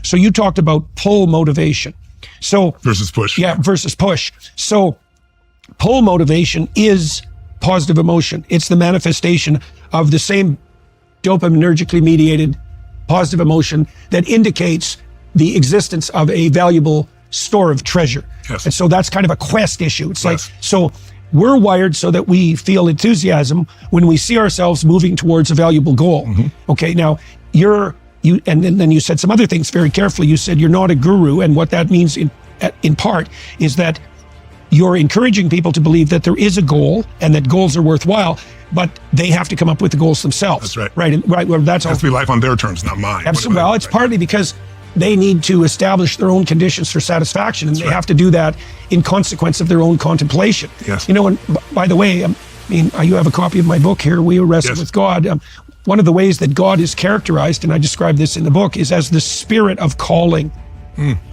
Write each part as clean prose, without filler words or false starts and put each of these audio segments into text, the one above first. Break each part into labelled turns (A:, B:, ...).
A: So you talked about pull motivation. So
B: versus push.
A: Yeah, versus push. So pull motivation is positive emotion. It's the manifestation of the same dopaminergically mediated positive emotion that indicates the existence of a valuable store of treasure.
B: Yes.
A: And so that's kind of a quest issue. It's
B: Yes.
A: like, so we're wired so that we feel enthusiasm when we see ourselves moving towards a valuable goal. Okay, now and then you said some other things very carefully. You said you're not a guru, and what that means in part is that you're encouraging people to believe that there is a goal and that goals are worthwhile, but they have to come up with the goals themselves.
B: That's right.
A: Right. And, right. Well, that's
B: It has to be life on their terms, not mine.
A: Absolutely. Well, it's partly because they need to establish their own conditions for satisfaction, and they have to do that in consequence of their own contemplation.
B: Yes.
A: You know, and by the way, I mean, you have a copy of my book here, We Wrestle
B: Yes.
A: with God. One of the ways that God is characterized, and I describe this in the book, is as the spirit of calling.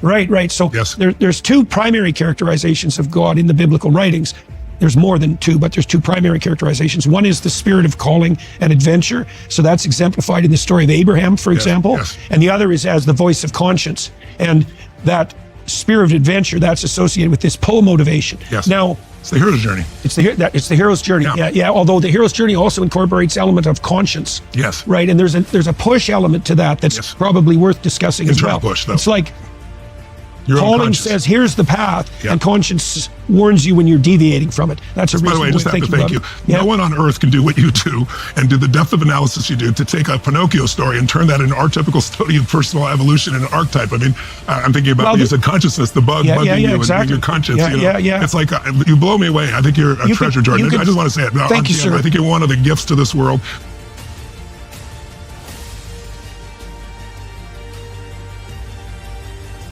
A: Right. So
B: Yes.
A: there's two primary characterizations of God in the biblical writings. There's more than two, but there's two primary characterizations. One is the spirit of calling and adventure. So that's exemplified in the story of Abraham, for example.
B: Yes.
A: And the other is as the voice of conscience. And that spirit of adventure, that's associated with this pull motivation.
B: Yes.
A: Now,
B: it's the hero's journey.
A: it's the hero's journey. Yeah. Although the hero's journey also incorporates element of conscience.
B: Yes.
A: Right. And there's a push element to that that's
B: Yes.
A: probably worth discussing as
B: Internal
A: well.
B: push, though.
A: It's like
B: Your own
A: calling
B: conscience.
A: says, here's the path,
B: Yeah.
A: and conscience warns you when you're deviating from it. That's a
B: By the way, I
A: reasonable
B: just
A: way
B: have
A: of
B: to
A: thinking
B: thank you.
A: about it. Yeah.
B: No one on earth can do what you do and do the depth of analysis you do to take a Pinocchio story and turn that into an archetypical study of personal evolution and an archetype. I mean, I'm thinking about you said consciousness, the bug bugging you
A: exactly.
B: and your conscience.
A: Yeah.
B: It's like, you blow me away. I think you're a treasure, Jordan. I just want to say it.
A: Thank you, sir.
B: I think you're one of the gifts to this world.